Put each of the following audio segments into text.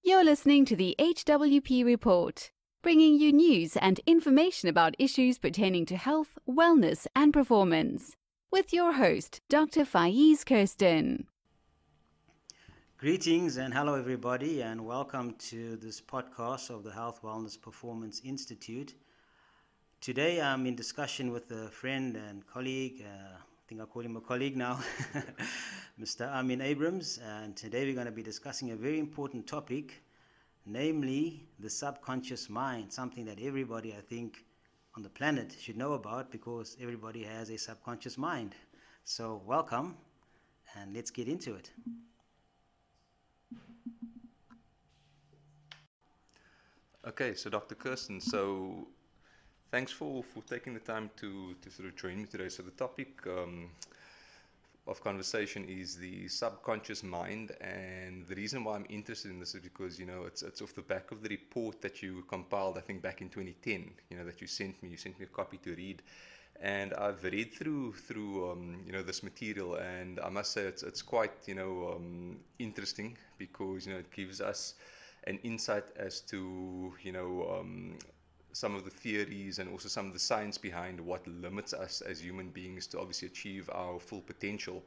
You're listening to the HWP Report, bringing you news and information about issues pertaining to health, wellness, and performance, with your host, Dr. Faiz Kirsten. Greetings and hello everybody, and welcome to this podcast of the Health Wellness Performance Institute. Today I'm in discussion with a friend and colleague, I think I'll call him a colleague now, Mr. Amien Abrahams, and today we're going to be discussing a very important topic, namely the subconscious mind, something that everybody I think on the planet should know about because everybody has a subconscious mind. So welcome and let's get into it. Okay, so Dr. Kirsten, thanks for taking the time to sort of join me today. So the topic of conversation is the subconscious mind, and the reason why I'm interested in this is because, it's off the back of the report that you compiled, I think back in 2010, that you sent me a copy to read. And I've read through this material, and I must say it's quite, interesting because, it gives us an insight as to, some of the theories and also some of the science behind what limits us as human beings to obviously achieve our full potential.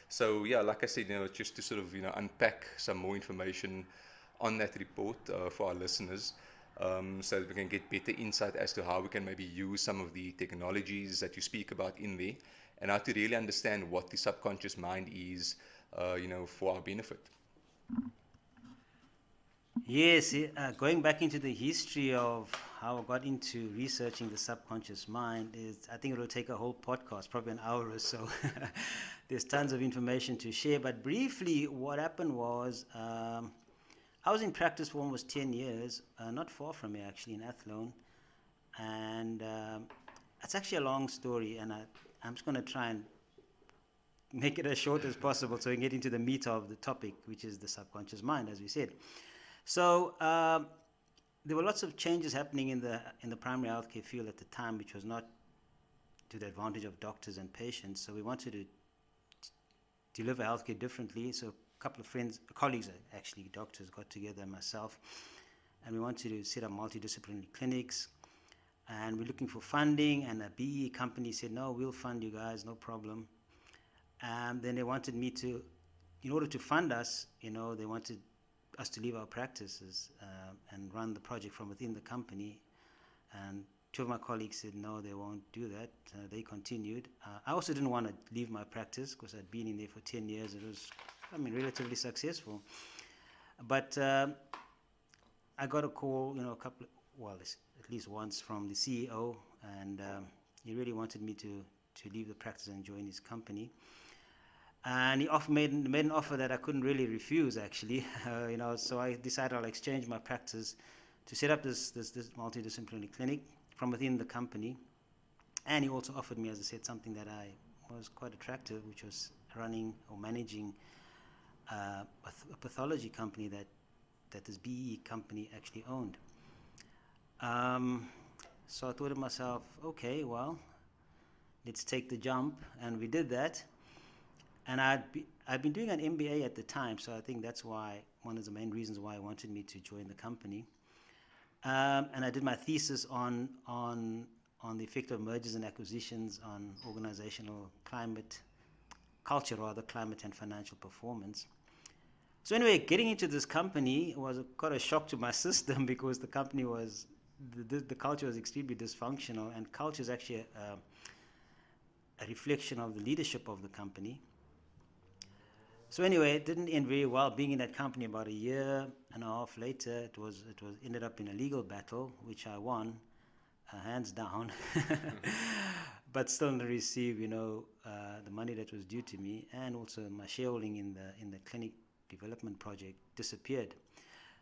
So yeah, like I said, just to sort of, unpack some more information on that report for our listeners, so that we can get better insight as to how we can maybe use some of the technologies that you speak about in there, and how to really understand what the subconscious mind is, for our benefit. Yes, going back into the history of how I got into researching the subconscious mind I think it will take a whole podcast, probably an hour or so. There's tons of information to share, but briefly what happened was I was in practice for almost 10 years, not far from here actually, in Athlone, and it's actually a long story, and I'm just going to try and make it as short as possible so we can get into the meat of the topic, which is the subconscious mind, as we said. So there were lots of changes happening in the primary healthcare field at the time, which was not to the advantage of doctors and patients. So we wanted to deliver healthcare differently. So a couple of colleagues, actually doctors, got together, and myself, and we wanted to set up multidisciplinary clinics. And we're looking for funding, and a BE company said, "No, we'll fund you guys, no problem." And then they wanted me to, in order to fund us, they wanted us to leave our practices and run the project from within the company. And two of my colleagues said no, they won't do that. They continued. I also didn't want to leave my practice because I'd been in there for 10 years. It was, relatively successful. But I got a call, at least once, from the CEO, and he really wanted me to leave the practice and join his company. And he made an offer that I couldn't really refuse, actually. So I decided I'll exchange my practice to set up this multidisciplinary clinic from within the company. And he also offered me, as I said, something that was quite attractive, which was running or managing a pathology company that this BE company actually owned. So I thought to myself, okay, well, let's take the jump, and we did that. And I'd been doing an MBA at the time, so I think that's why, one of the main reasons why I wanted me to join the company. And I did my thesis on the effect of mergers and acquisitions on organizational climate and financial performance. So anyway, getting into this company was quite a shock to my system because the company the culture was extremely dysfunctional, and culture is actually a reflection of the leadership of the company. So anyway, it didn't end very well. Being in that company about a year and a half later, it ended up in a legal battle, which I won, hands down. But still didn't receive, the money that was due to me, and also my shareholding in the clinic development project disappeared.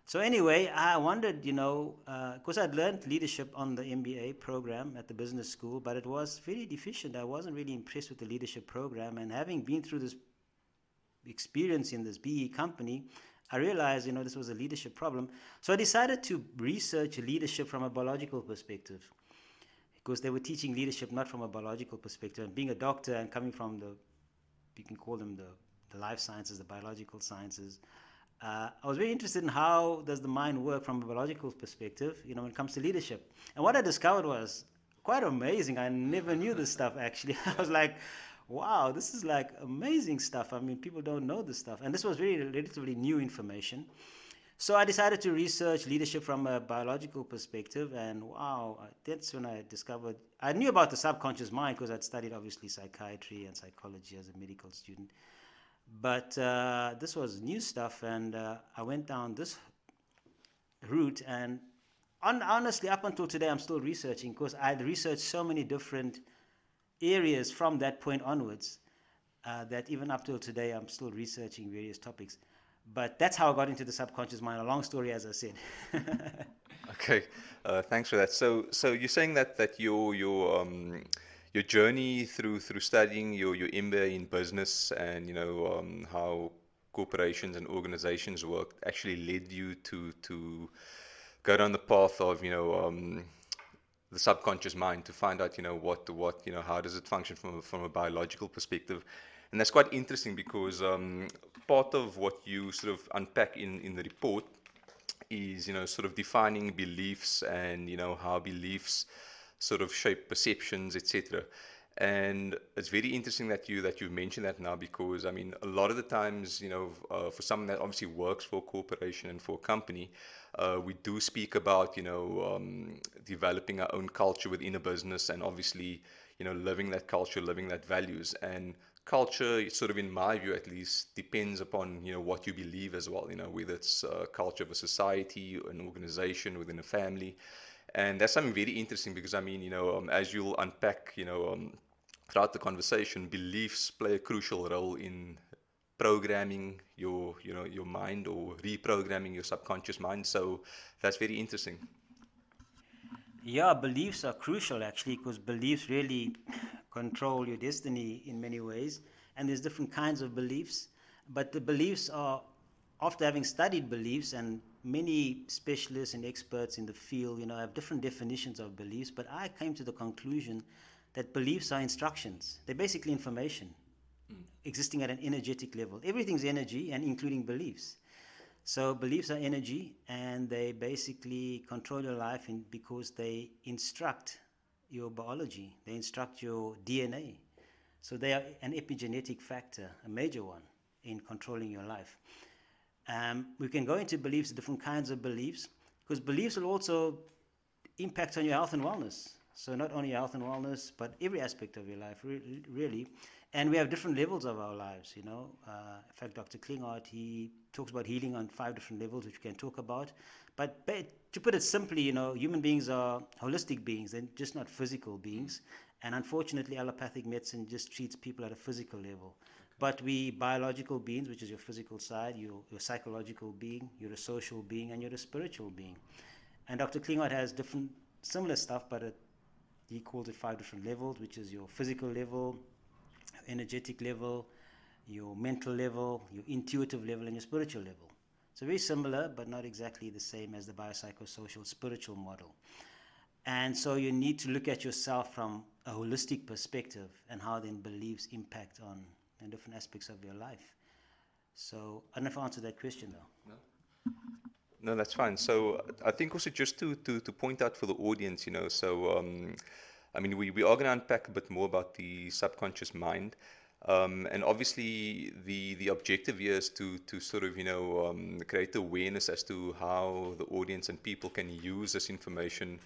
So anyway, I wondered, because I'd learned leadership on the MBA program at the business school, but it was very deficient. I wasn't really impressed with the leadership program, and having been through this experience in this BE company, I realized, this was a leadership problem. So I decided to research leadership from a biological perspective, because they were teaching leadership not from a biological perspective. And being a doctor and coming from you can call them the life sciences, the biological sciences, I was very interested in how does the mind work from a biological perspective, when it comes to leadership. And what I discovered was quite amazing. I never knew this stuff actually. I was like, wow, this is like amazing stuff. I mean, people don't know this stuff. And this was very relatively new information. So I decided to research leadership from a biological perspective, and wow, that's when I discovered, I knew about the subconscious mind because I'd studied obviously psychiatry and psychology as a medical student. But this was new stuff, and I went down this route, and honestly, up until today, I'm still researching because I'd researched so many different areas from that point onwards that even up till today, I'm still researching various topics. But that's how I got into the subconscious mind. A long story, as I said. Okay, thanks for that. So you're saying that your journey through studying your MBA in business and how corporations and organizations work actually led you to go down the path of the subconscious mind to find out what how does it function from a biological perspective. And that's quite interesting because part of what you sort of unpack in the report is sort of defining beliefs and how beliefs sort of shape perceptions, etc. And it's very interesting that you've mentioned that now, because I mean a lot of the times for someone that obviously works for a corporation and for a company, we do speak about developing our own culture within a business, and obviously living that culture, living that values. And culture, sort of in my view at least, depends upon what you believe as well, whether it's culture of a society, an organization, within a family. And that's something very interesting because I mean as you'll unpack throughout the conversation, beliefs play a crucial role in programming your mind, or reprogramming your subconscious mind. So that's very interesting. Yeah, beliefs are crucial actually, because beliefs really control your destiny in many ways. And there's different kinds of beliefs, but the beliefs are, after having studied beliefs, and many specialists and experts in the field, have different definitions of beliefs, but I came to the conclusion that beliefs are instructions. They're basically information existing at an energetic level. Everything's energy, and including beliefs. So beliefs are energy, and they basically control your life because they instruct your biology. They instruct your DNA. So they are an epigenetic factor, a major one, in controlling your life. We can go into beliefs, different kinds of beliefs, because beliefs will also impact on your health and wellness. So not only your health and wellness, but every aspect of your life, really. And we have different levels of our lives, In fact, Dr. Klinghardt, he talks about healing on 5 different levels, which we can talk about. But to put it simply, human beings are holistic beings. They're just not physical beings. And unfortunately, allopathic medicine just treats people at a physical level. But we biological beings, which is your physical side, you're a psychological being, you're a social being, and you're a spiritual being. And Dr. Klinghardt has different similar stuff, but he calls it 5 different levels, which is your physical level, energetic level, your mental level, your intuitive level, and your spiritual level. So very similar, but not exactly the same as the biopsychosocial spiritual model. And so you need to look at yourself from a holistic perspective, and how then beliefs impact on different aspects of your life. So I don't know if I answered that question though. No, that's fine. So I think also just to point out for the audience, so I mean, we are going to unpack a bit more about the subconscious mind. And obviously the objective here is to sort of, create awareness as to how the audience and people can use this information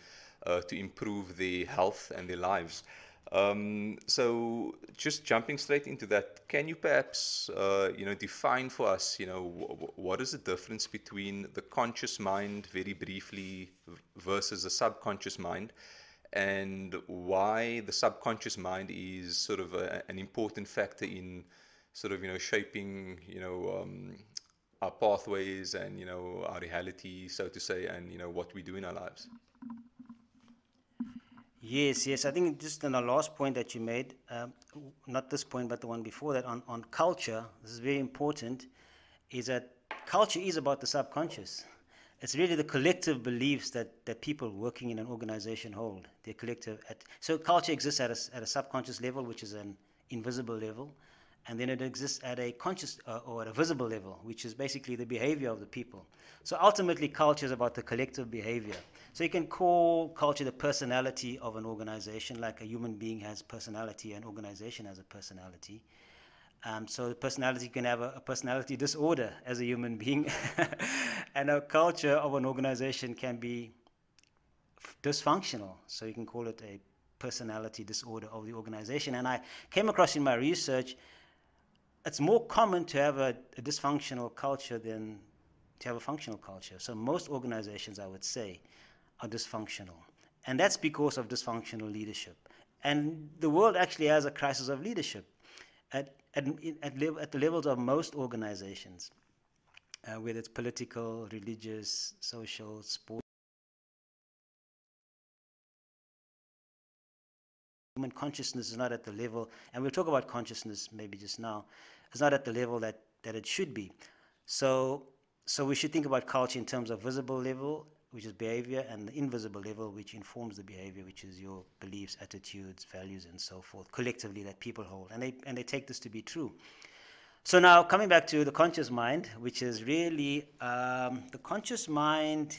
to improve their health and their lives. So just jumping straight into that, can you perhaps, define for us, what is the difference between the conscious mind, very briefly, versus the subconscious mind, and why the subconscious mind is sort of an important factor in sort of, shaping, our pathways and, our reality, so to say, and, what we do in our lives? Yes. I think just on the last point that you made, not this point, but the one before that, on culture, this is very important, is that culture is about the subconscious. It's really the collective beliefs that people working in an organization hold. They're collective. So culture exists at a subconscious level, which is an invisible level. and then it exists at a conscious or at a visible level, which is basically the behavior of the people. So ultimately, culture is about the collective behavior. So you can call culture the personality of an organization, like a human being has personality, an organization has a personality. So the personality can have a personality disorder as a human being, and a culture of an organization can be dysfunctional. So you can call it a personality disorder of the organization. And I came across in my research, it's more common to have a dysfunctional culture than to have a functional culture. So most organizations, I would say, are dysfunctional. And that's because of dysfunctional leadership. And the world actually has a crisis of leadership at the levels of most organizations, whether it's political, religious, social, sports. Human consciousness is not at the level, and we'll talk about consciousness maybe just now, it's not at the level that it should be. So we should think about culture in terms of visible level, which is behavior, and the invisible level, which informs the behavior, which is your beliefs, attitudes, values, and so forth, collectively that people hold. And they take this to be true. So now coming back to the conscious mind, which is really, the conscious mind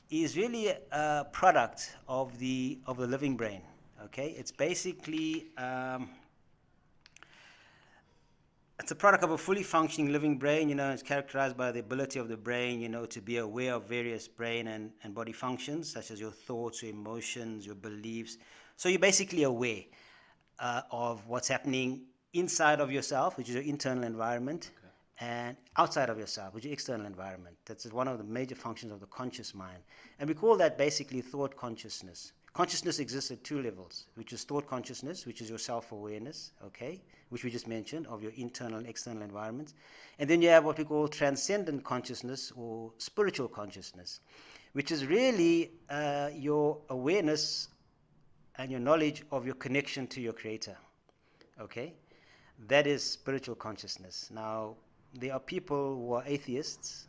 is really a product of the living brain. Okay, it's basically it's a product of a fully functioning living brain. It's characterized by the ability of the brain, to be aware of various brain and body functions, such as your thoughts, your emotions, your beliefs. So you're basically aware of what's happening inside of yourself, which is your internal environment, and outside of yourself, which is your external environment. That's one of the major functions of the conscious mind. And we call that basically thought consciousness. Consciousness exists at two levels, which is thought consciousness, which is your self-awareness, okay, which we just mentioned, of your internal and external environments. And then you have what we call transcendent consciousness or spiritual consciousness, which is really your awareness and your knowledge of your connection to your Creator, okay? That is spiritual consciousness. Now, there are people who are atheists.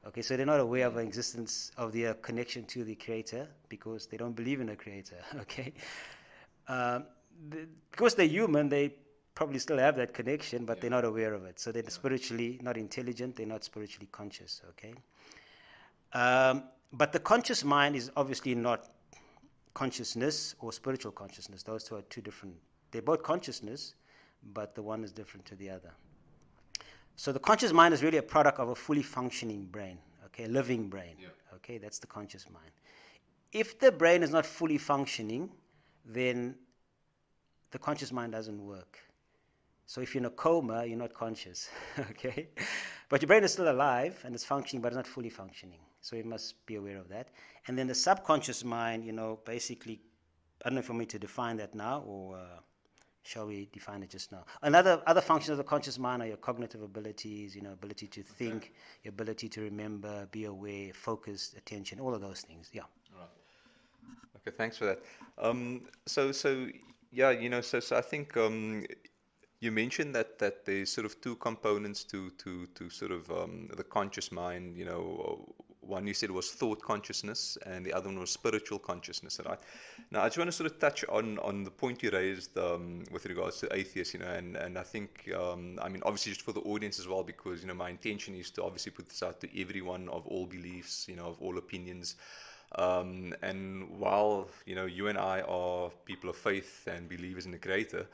Okay, so they're not aware of the existence of their connection to the Creator because they don't believe in a Creator, okay? Because they're human, they probably still have that connection, but they're not aware of it. So they're spiritually not intelligent, they're not spiritually conscious, okay? But the conscious mind is obviously not consciousness or spiritual consciousness. Those two are two different. They're both consciousness, but the one is different to the other. So the conscious mind is really a product of a fully functioning brain, okay, a living brain, okay, that's the conscious mind. If the brain is not fully functioning, then the conscious mind doesn't work. So if you're in a coma, you're not conscious, okay? But your brain is still alive and it's functioning, but it's not fully functioning. So you must be aware of that. And then the subconscious mind, basically, I don't know if you want me to define that now or shall we define it just now? Other functions of the conscious mind are your cognitive abilities, ability to think, your ability to remember, be aware, focused, attention, all of those things. Yeah. Right. Okay, thanks for that. So I think you mentioned that there's sort of two components to sort of the conscious mind. One you said was thought consciousness, and the other one was spiritual consciousness. Right? Now, I just want to sort of touch on the point you raised with regards to atheists. And I think obviously just for the audience as well, because my intention is to obviously put this out to everyone of all beliefs, of all opinions. And while you and I are people of faith and believers in the Creator,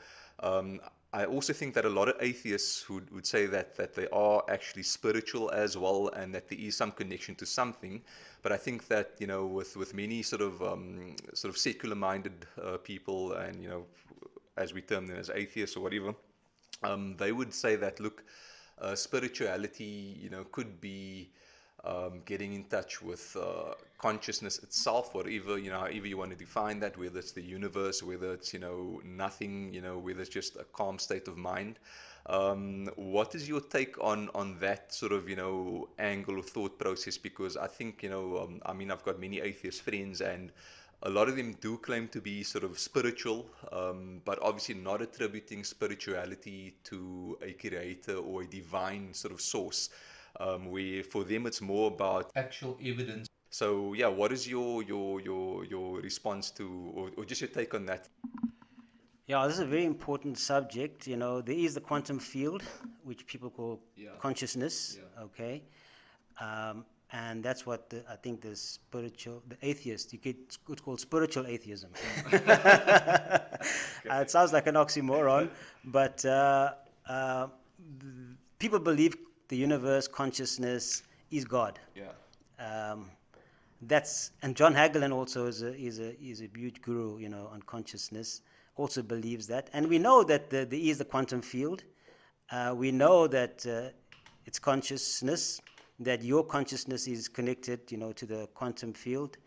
I also think that a lot of atheists would say that they are actually spiritual as well, and that there is some connection to something. But I think that with many sort of secular-minded people, and as we term them as atheists or whatever, they would say that look, spirituality could be getting in touch with consciousness itself, whatever, however you want to define that, whether it's the universe, whether it's, nothing, whether it's just a calm state of mind. What is your take on that sort of, angle or thought process? Because I think, I've got many atheist friends, and a lot of them do claim to be sort of spiritual, but obviously not attributing spirituality to a creator or a divine sort of source. Where for them it's more about actual evidence. So yeah, what is your response to, or just your take on that? Yeah, this is a very important subject. You know, there is the quantum field, which people call consciousness. Okay, and that's what I think the atheist, it's called spiritual atheism. It sounds like an oxymoron, but people believe the universe, consciousness is God. Um, and John Hagelin also is a huge guru, you know, on consciousness. Also believes that, and we know that there is the quantum field. We know that it's consciousness, that your consciousness is connected, you know, to the quantum field.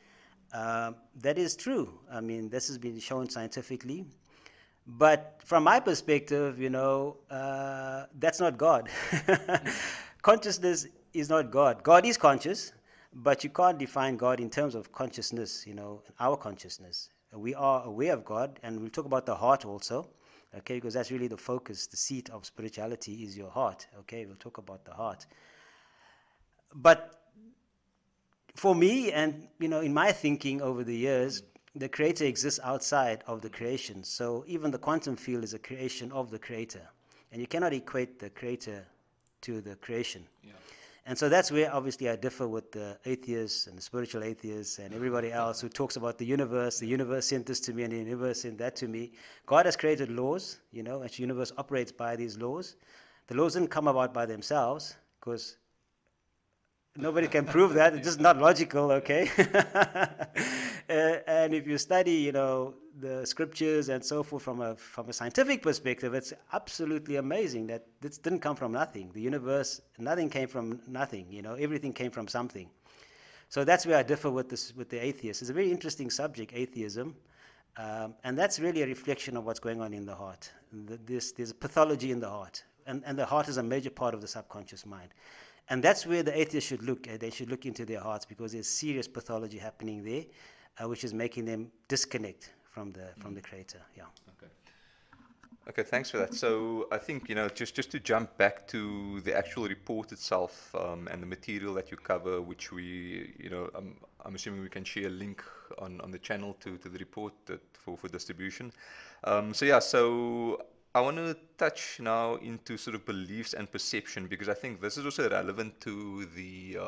That is true. I mean, this has been shown scientifically. But from my perspective, you know, that's not God. Consciousness is not God. God is conscious, but you can't define God in terms of consciousness, you know, our consciousness. We are aware of God, and we'll talk about the heart also, okay, because that's really the focus, the seat of spirituality is your heart, okay? We'll talk about the heart. But for me, and, you know, in my thinking over the years, the Creator exists outside of the creation. So even the quantum field is a creation of the Creator. And you cannot equate the Creator to the creation. Yeah. And so that's where obviously I differ with the atheists and the spiritual atheists and everybody else who talks about the universe sent this to me and the universe sent that to me. God has created laws, you know, and the universe operates by these laws. The laws didn't come about by themselves because nobody can prove that. It's just not logical, okay? And if you study, you know, the scriptures and so forth from a scientific perspective, it's absolutely amazing that this didn't come from nothing. The universe, nothing came from nothing, you know, everything came from something. So that's where I differ with the atheists. It's a very interesting subject, atheism, and that's really a reflection of what's going on in the heart. There's a pathology in the heart, and the heart is a major part of the subconscious mind. And that's where the atheists should look. They should look into their hearts because there's serious pathology happening there, which is making them disconnect from the Creator. Yeah. Okay, thanks for that. So I think, you know, just to jump back to the actual report itself and the material that you cover, which we, you know, I'm assuming we can share a link on the channel to the report for distribution. So I want to touch now into sort of beliefs and perception, because I think this is also relevant to the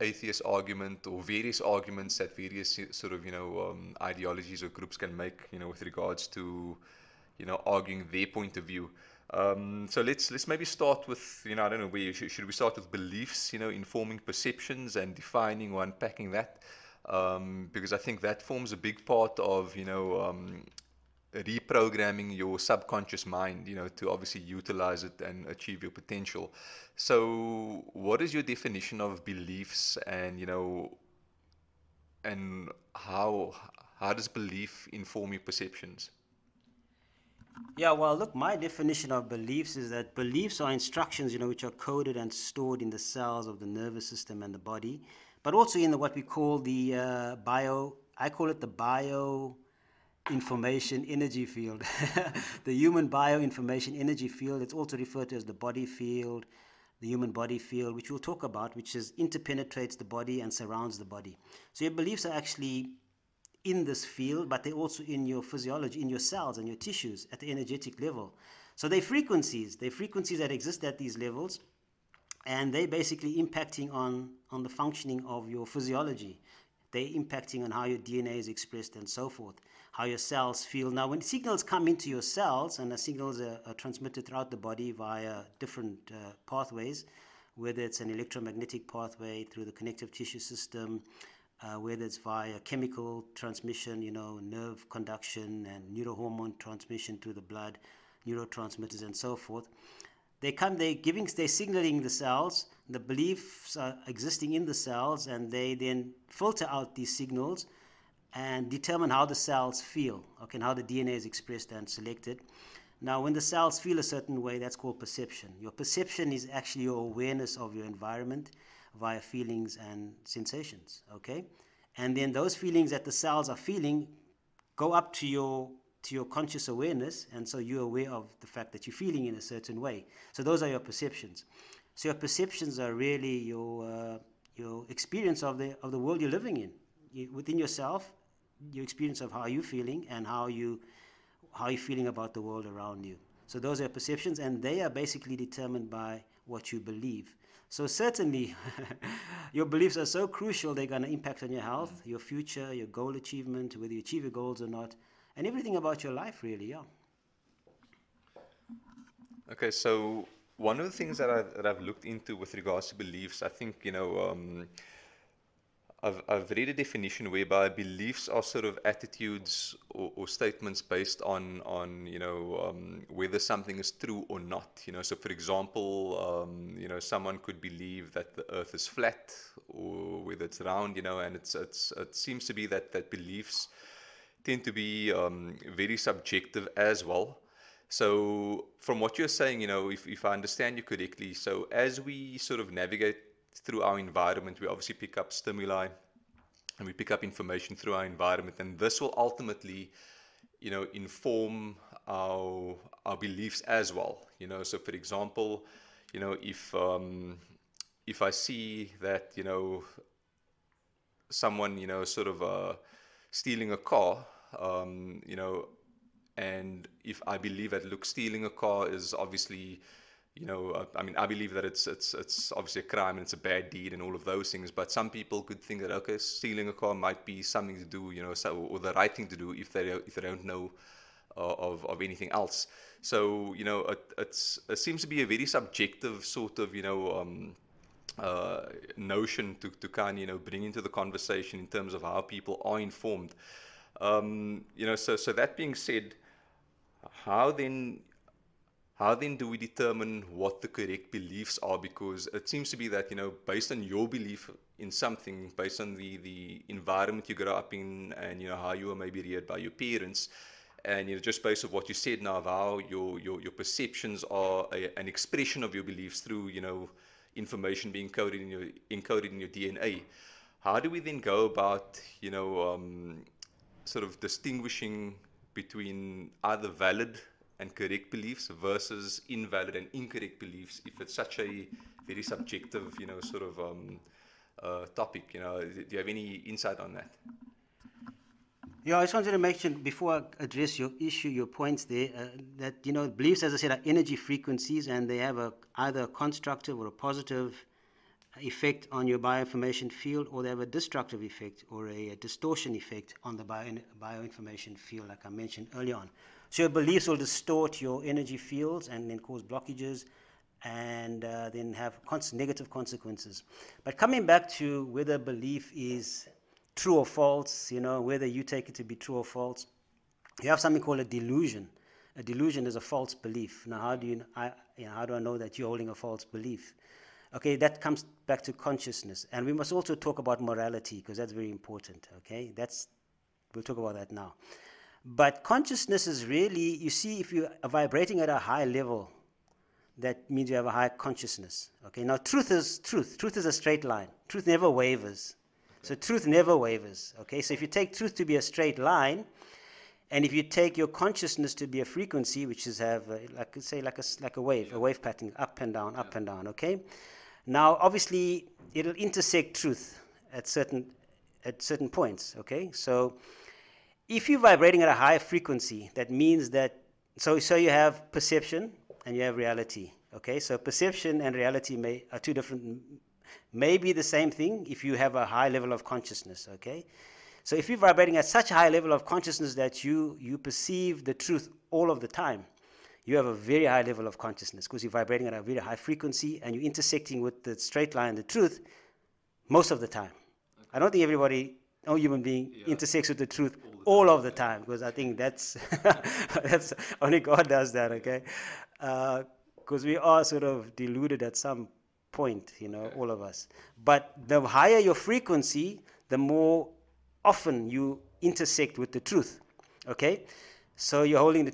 atheist argument or various arguments that various sort of, you know, ideologies or groups can make, you know, with regards to, you know, arguing their point of view. So let's maybe start with, you know, I don't know, should we start with beliefs, you know, informing perceptions and defining or unpacking that? Because I think that forms a big part of, you know, reprogramming your subconscious mind, you know, to obviously utilize it and achieve your potential. So what is your definition of beliefs, and, you know, and how does belief inform your perceptions? Yeah, well, look, my definition of beliefs is that beliefs are instructions, you know, which are coded and stored in the cells of the nervous system and the body, but also in what we call the I call it the bioinformation energy field, the human bioinformation energy field. It's also referred to as the body field, the human body field, which we'll talk about, which interpenetrates the body and surrounds the body. So your beliefs are actually in this field, but they're also in your physiology, in your cells and your tissues at the energetic level. So they're frequencies that exist at these levels, and they're basically impacting on the functioning of your physiology. They're impacting on how your DNA is expressed and so forth, how your cells feel. Now, when signals come into your cells, and the signals are transmitted throughout the body via different pathways, whether it's an electromagnetic pathway through the connective tissue system, whether it's via chemical transmission, you know, nerve conduction and neurohormone transmission through the blood, neurotransmitters and so forth. They're signaling the cells. The beliefs are existing in the cells, and they then filter out these signals and determine how the cells feel, okay, and how the DNA is expressed and selected. Now, when the cells feel a certain way, that's called perception. Your perception is actually your awareness of your environment via feelings and sensations, okay? And then those feelings that the cells are feeling go up to your conscious awareness, and so you're aware of the fact that you're feeling in a certain way. So those are your perceptions. So your perceptions are really your experience of the world you're living in. Within yourself, your experience of how you're feeling and how you're feeling about the world around you. So those are perceptions, and they are basically determined by what you believe. So certainly, your beliefs are so crucial, they're going to impact on your health, your future, your goal achievement, whether you achieve your goals or not, and everything about your life, really, yeah. Okay, so one of the things that I've looked into with regards to beliefs, I think, I've read a definition whereby beliefs are sort of attitudes or statements based on whether something is true or not. So for example, someone could believe that the earth is flat or whether it's round, and it seems to be that beliefs tend to be very subjective as well. So from what you're saying, if I understand you correctly, so as we sort of navigate through our environment, we obviously pick up stimuli and we pick up information through our environment, and this will ultimately, inform our beliefs as well. So for example, if I see that, someone, sort of stealing a car, and if I believe that, look, stealing a car is obviously, I believe that it's obviously a crime and it's a bad deed and all of those things. But some people could think that, okay, stealing a car might be something to do, or the right thing to do if they don't know of anything else. So it seems to be a very subjective sort of notion to kind of bring into the conversation in terms of how people are informed. So that being said, how then do we determine what the correct beliefs are? Because it seems to be that, based on your belief in something, based on the environment you grow up in, and, how you were maybe reared by your parents, and, just based on what you said now, of how your perceptions are an expression of your beliefs through, information being encoded in your DNA. How do we then go about, sort of distinguishing between either valid and correct beliefs versus invalid and incorrect beliefs, if it's such a very subjective, sort of topic? Do you have any insight on that? Yeah, I just wanted to mention, before I address your issue, your points there, that, beliefs, as I said, are energy frequencies, and they have either a constructive or a positive effect on your bioinformation field, or they have a destructive effect or a distortion effect on the bioinformation field, like I mentioned earlier on. So your beliefs will distort your energy fields and then cause blockages, and then have negative consequences. But coming back to whether belief is true or false, whether you take it to be true or false, you have something called a delusion. A delusion is a false belief. Now, how do I know that you're holding a false belief? Okay, that comes back to consciousness. And we must also talk about morality, because that's very important, okay? We'll talk about that now. But consciousness is really, you see, if you are vibrating at a high level, that means you have a high consciousness, okay? Now, truth is truth. Truth is a straight line. Truth never wavers. Okay. So truth never wavers, okay? So if you take truth to be a straight line, and if you take your consciousness to be a frequency, which is like a wave pattern, up and down, up and down, okay? Now, obviously, it'll intersect truth at certain points, okay? So if you're vibrating at a high frequency, that means that, so you have perception and you have reality, okay? So perception and reality are two different, may be the same thing if you have a high level of consciousness, okay? So if you're vibrating at such a high level of consciousness that you perceive the truth all of the time, you have a very high level of consciousness, because you're vibrating at a very high frequency and you're intersecting with the straight line, the truth, most of the time. Okay. I don't think no human being intersects with the truth all of the time, because I think that's only God does that, okay? Because we are sort of deluded at some point, all of us. But the higher your frequency, the more often you intersect with the truth, okay? So you're holding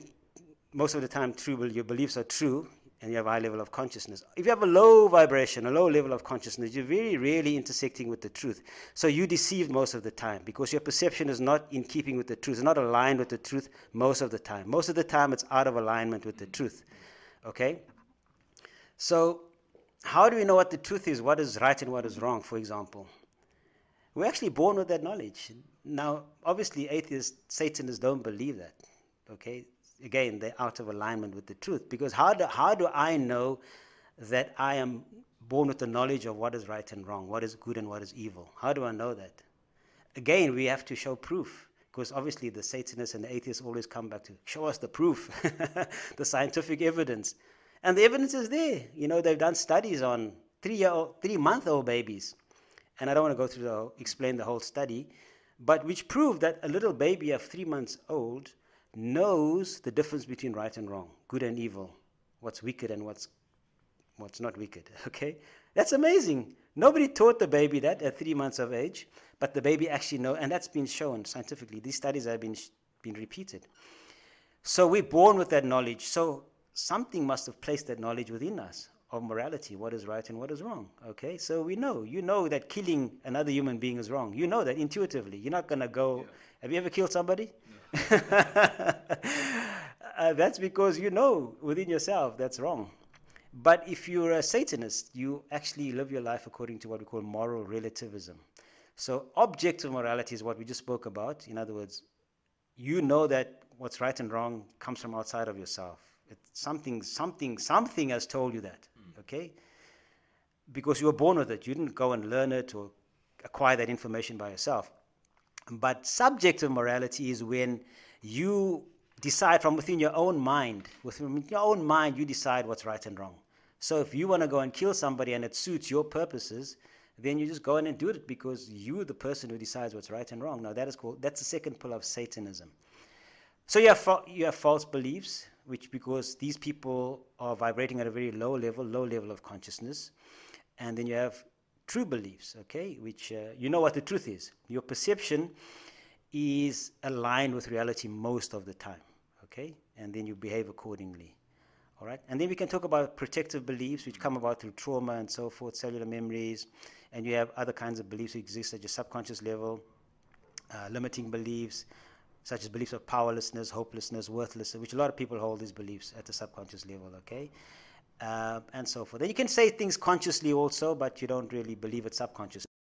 most of the time true, your beliefs are true, and you have a high level of consciousness. If you have a low vibration, a low level of consciousness, you're very rarely intersecting with the truth. So you deceive most of the time, because your perception is not in keeping with the truth. It's not aligned with the truth most of the time. Most of the time, it's out of alignment with the truth, okay? So how do we know what the truth is, what is right and what is wrong, for example? We're actually born with that knowledge. Now, obviously, atheists, Satanists don't believe that, okay? again, they're out of alignment with the truth. Because how do I know that I am born with the knowledge of what is right and wrong, what is good and what is evil? How do I know that? Again, we have to show proof, because obviously the Satanists and the atheists always come back to show us the proof, the scientific evidence. And the evidence is there. You know, they've done studies on 3-month-old babies. And I don't want to go through explain the whole study, but which prove that a little baby of 3 months old knows the difference between right and wrong, good and evil, what's wicked and what's not wicked. Okay, that's amazing. Nobody taught the baby that at 3 months of age, but the baby actually knows, and that's been shown scientifically. These studies have been repeated. So we're born with that knowledge. So something must have placed that knowledge within us of morality, what is right and what is wrong. Okay, so we know. You know that killing another human being is wrong. You know that intuitively. You're not going to go. Yeah. Have you ever killed somebody? No. That's because you know within yourself that's wrong. But if you're a Satanist, you actually live your life according to what we call moral relativism. So objective morality is what we just spoke about. In other words, you know that what's right and wrong comes from outside of yourself. It's something has told you that, okay? Because you were born with it. You didn't go and learn it or acquire that information by yourself. But subjective morality is when you decide from within your own mind. Within your own mind, you decide what's right and wrong. So if you want to go and kill somebody and it suits your purposes, then you just go in and do it because you're the person who decides what's right and wrong. Now that's the second pillar of Satanism. So you have false beliefs, which because these people are vibrating at a very low level of consciousness. And then you have true beliefs, okay, which you know what the truth is. Your perception is aligned with reality most of the time, okay? And then you behave accordingly, all right? And then we can talk about protective beliefs, which come about through trauma and so forth, cellular memories, and you have other kinds of beliefs that exist at your subconscious level, limiting beliefs, such as beliefs of powerlessness, hopelessness, worthlessness, which a lot of people hold these beliefs at the subconscious level, okay? And so forth. Then you can say things consciously also, but you don't really believe it subconsciously,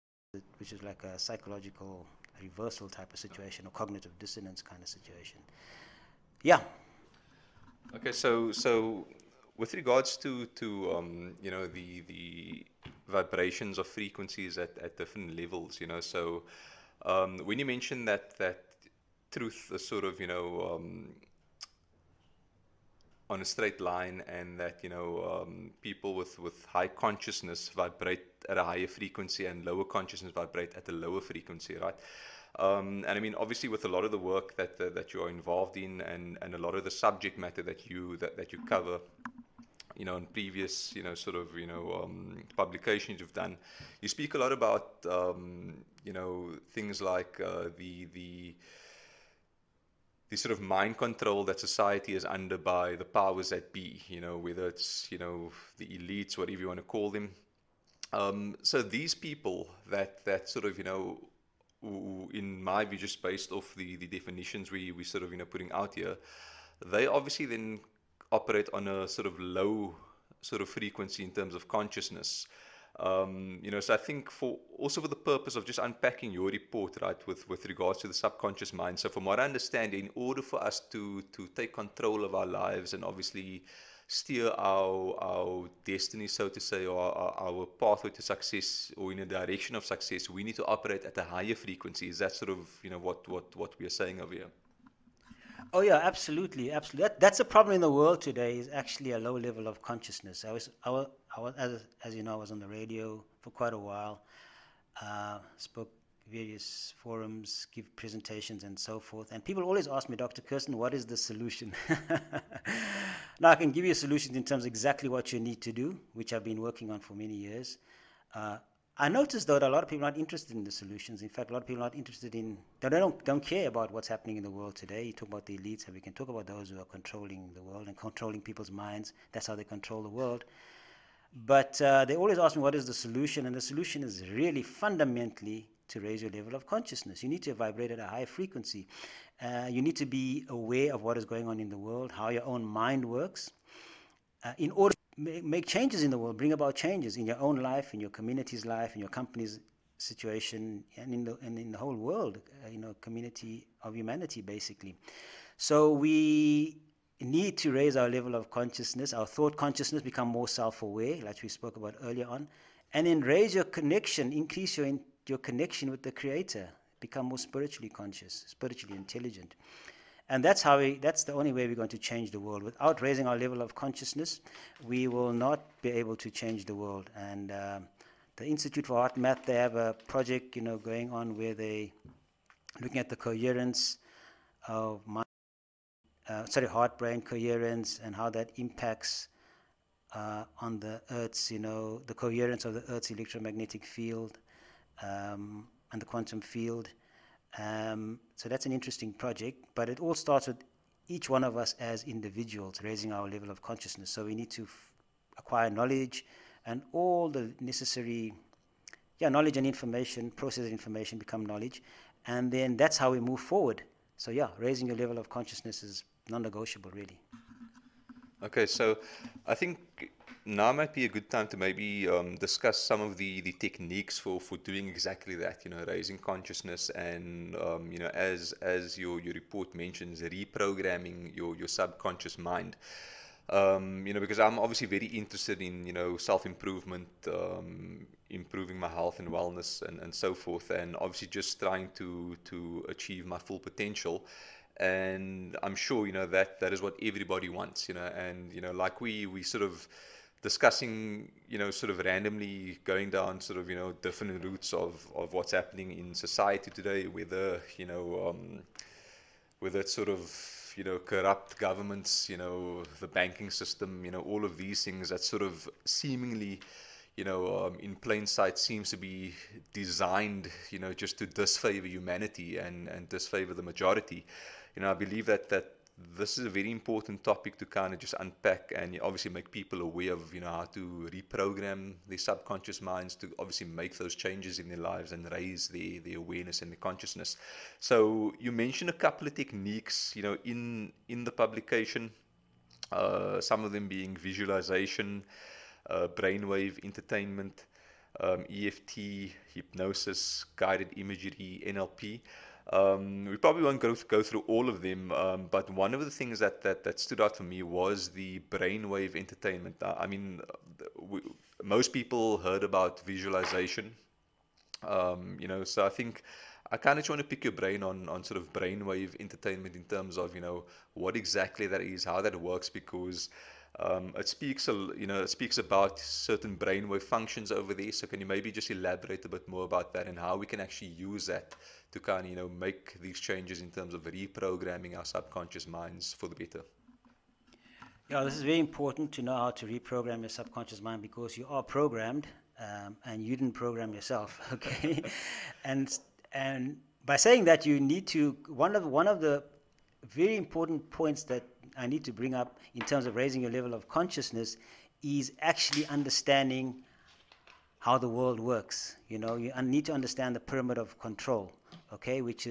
which is like a psychological reversal type of situation or cognitive dissonance kind of situation. Yeah. Okay, so with regards to you know the vibrations of frequencies at different levels, you know, so when you mention that truth is sort of, you know, on a straight line, and that, you know, people with high consciousness vibrate at a higher frequency and lower consciousness vibrate at a lower frequency, right? And I mean, obviously, with a lot of the work that you are involved in, and a lot of the subject matter that you cover, you know, in previous, you know, sort of, you know, publications you've done, you speak a lot about, you know, things like the sort of mind control that society is under by the powers that be, you know, whether it's, you know, the elites, whatever you want to call them. So these people that sort of, you know, who, in my view, just based off the definitions we sort of, you know, putting out here, they obviously then operate on a sort of low sort of frequency in terms of consciousness. You know, so I think for the purpose of just unpacking your report, right, with regards to the subconscious mind. So from what I understand, in order for us to take control of our lives and obviously steer our destiny, so to say, or our pathway to success, or in a direction of success, we need to operate at a higher frequency. Is that sort of, you know, what we are saying over here? Oh yeah, absolutely. That's a problem in the world today. Is actually a low level of consciousness. I was as you know, I was on the radio for quite a while. Spoke various forums, give presentations, and so forth. And people always ask me, Dr. Kirsten, what is the solution? Now I can give you solutions in terms of exactly what you need to do, which I've been working on for many years. I noticed, though, that a lot of people are not interested in the solutions. In fact, a lot of people are not interested in, they don't care about what's happening in the world today. You talk about the elites, and we can talk about those who are controlling the world and controlling people's minds. That's how they control the world. But they always ask me, what is the solution? And the solution is really fundamentally to raise your level of consciousness. You need to vibrate at a high frequency. You need to be aware of what is going on in the world, how your own mind works, in order make changes in the world, bring about changes in your own life, in your community's life, in your company's situation, and in the whole world, you know, community of humanity, basically. So we need to raise our level of consciousness, our thought consciousness, become more self-aware, like we spoke about earlier on, and then raise your connection, increase your connection with the Creator, become more spiritually conscious, spiritually intelligent. And that's the only way we're going to change the world. Without raising our level of consciousness, we will not be able to change the world. And the Institute for Heart Math, they have a project, going on where they looking at the coherence of heart-brain coherence and how that impacts on the Earth's, the coherence of the Earth's electromagnetic field and the quantum field. So that's an interesting project, but it all starts with each one of us as individuals raising our level of consciousness. So we need to acquire knowledge and all the necessary knowledge and information, process information, become knowledge, and then that's how we move forward. So raising your level of consciousness is non-negotiable, really. Okay, so I think now might be a good time to maybe discuss some of the techniques for doing exactly that, raising consciousness and, as your report mentions, reprogramming your subconscious mind. Because I'm obviously very interested in, self-improvement, improving my health and wellness and so forth, and obviously just trying to achieve my full potential. And I'm sure, that is what everybody wants, and, like we sort of discussing, sort of randomly going down sort of, different routes of what's happening in society today, whether, whether it's sort of, corrupt governments, the banking system, all of these things that sort of seemingly, in plain sight seems to be designed, just to disfavor humanity and disfavor the majority. I believe that this is a very important topic to kind of just unpack and obviously make people aware of, how to reprogram their subconscious minds to obviously make those changes in their lives and raise the awareness and the consciousness. So you mentioned a couple of techniques, in the publication, some of them being visualization, brainwave entertainment, EFT, hypnosis, guided imagery, NLP. We probably won't go through all of them, but one of the things that stood out for me was the brainwave entertainment. Most people heard about visualization, so I think I kind of just want to pick your brain on sort of brainwave entertainment in terms of, what exactly that is, how that works, because it speaks about certain brainwave functions over there. So can you maybe just elaborate a bit more about that and how we can actually use that to kind of, make these changes in terms of reprogramming our subconscious minds for the better? Yeah, this is very important to know how to reprogram your subconscious mind, because you are programmed, and you didn't program yourself, okay? and by saying that, you need to, one of the very important points that I need to bring up in terms of raising your level of consciousness is actually understanding how the world works. You need to understand the pyramid of control, okay, which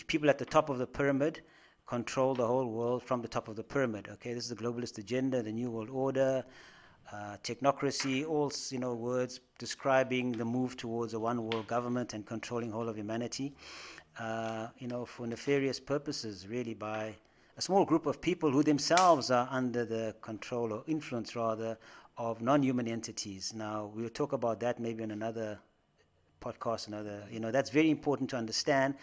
people at the top of the pyramid control the whole world from the top of the pyramid, okay? This is the globalist agenda, the New World Order, technocracy, all, words describing the move towards a one-world government and controlling the whole of humanity, for nefarious purposes, really, by a small group of people who themselves are under the control or influence, rather, of non-human entities. Now, we'll talk about that maybe in another podcast, that's very important to understand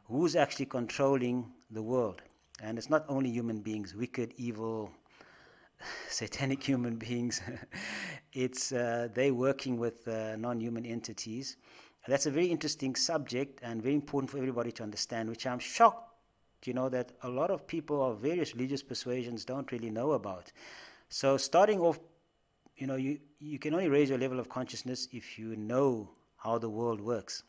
who's actually controlling the world. And it's not only human beings, wicked, evil, satanic human beings. It's they working with non-human entities. That's a very interesting subject and very important for everybody to understand, which I'm shocked, that a lot of people of various religious persuasions don't really know about. So starting off, you can only raise your level of consciousness if you know how the world works.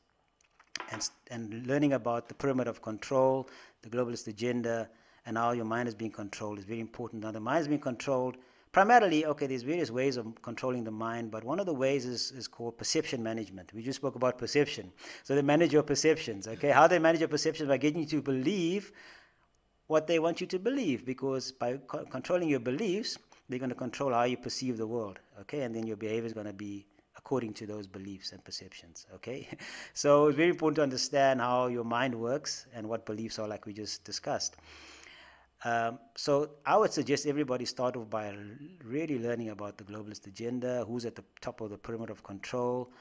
And learning about the pyramid of control, the globalist agenda, and how your mind is being controlled is very important. Now, the mind is being controlled primarily, there's various ways of controlling the mind, but one of the ways is called perception management. We just spoke about perception. So they manage your perceptions, okay? How they manage your perceptions? By getting you to believe what they want you to believe, because by controlling your beliefs, they're going to control how you perceive the world, okay? And then your behavior is going to be according to those beliefs and perceptions, okay? So it's very important to understand how your mind works and what beliefs are, like we just discussed. So I would suggest everybody start off by really learning about the globalist agenda, who's at the top of the pyramid of control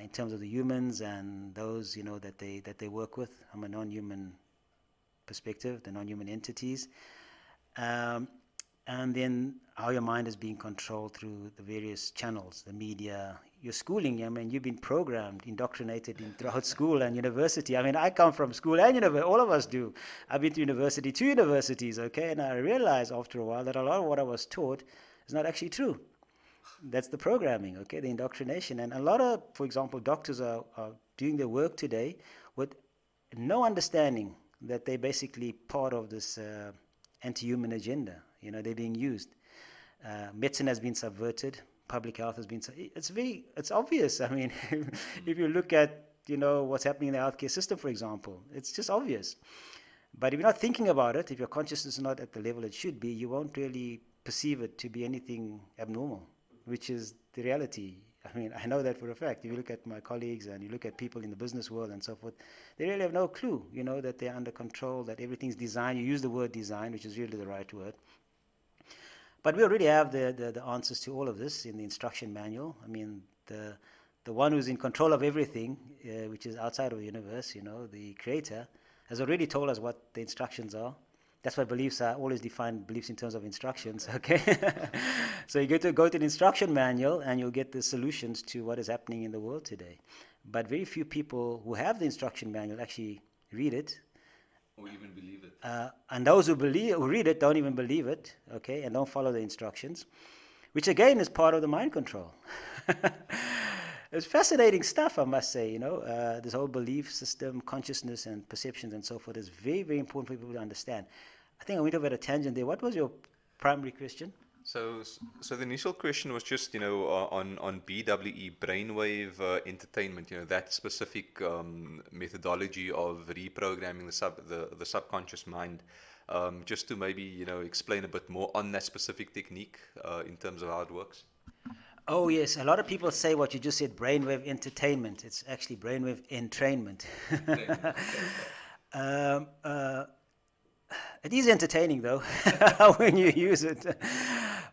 in terms of the humans and those that they work with from a non-human perspective, the non-human entities, and then how your mind is being controlled through the various channels, the media, your schooling. I mean, you've been programmed, indoctrinated throughout school and university. I mean, I come from school and university, all of us do. I've been to university, 2 universities, okay, and I realized after a while that a lot of what I was taught is not actually true. That's the programming, okay, the indoctrination. And a lot of, for example, doctors are doing their work today with no understanding that they're basically part of this anti-human agenda. They're being used. Medicine has been subverted. Public health has been. It's obvious. I mean, if you look at what's happening in the healthcare system, for example, it's just obvious. But if you're not thinking about it, if your consciousness is not at the level it should be, you won't really perceive it to be anything abnormal, which is the reality. I mean, I know that for a fact. If you look at my colleagues and you look at people in the business world and so forth, they really have no clue, that they're under control, that everything's designed. You use the word design, which is really the right word. But we already have the answers to all of this in the instruction manual. I mean, the one who's in control of everything, which is outside of the universe, the creator, has already told us what the instructions are. That's why beliefs are always defined, beliefs in terms of instructions, okay? So you get to go to the instruction manual and you'll get the solutions to what is happening in the world today. But very few people who have the instruction manual actually read it. Or even believe it. And those who read it don't even believe it, okay, and don't follow the instructions, which again is part of the mind control. It's fascinating stuff, I must say, this whole belief system, consciousness and perceptions and so forth is very, very important for people to understand. I think I went over at a tangent there. What was your primary question? So the initial question was just, on BWE, brainwave entertainment, that specific methodology of reprogramming the subconscious mind. Just to maybe, explain a bit more on that specific technique in terms of how it works. Oh, yes. A lot of people say what you just said, brainwave entertainment. It's actually brainwave entrainment. It is entertaining, though, when you use it.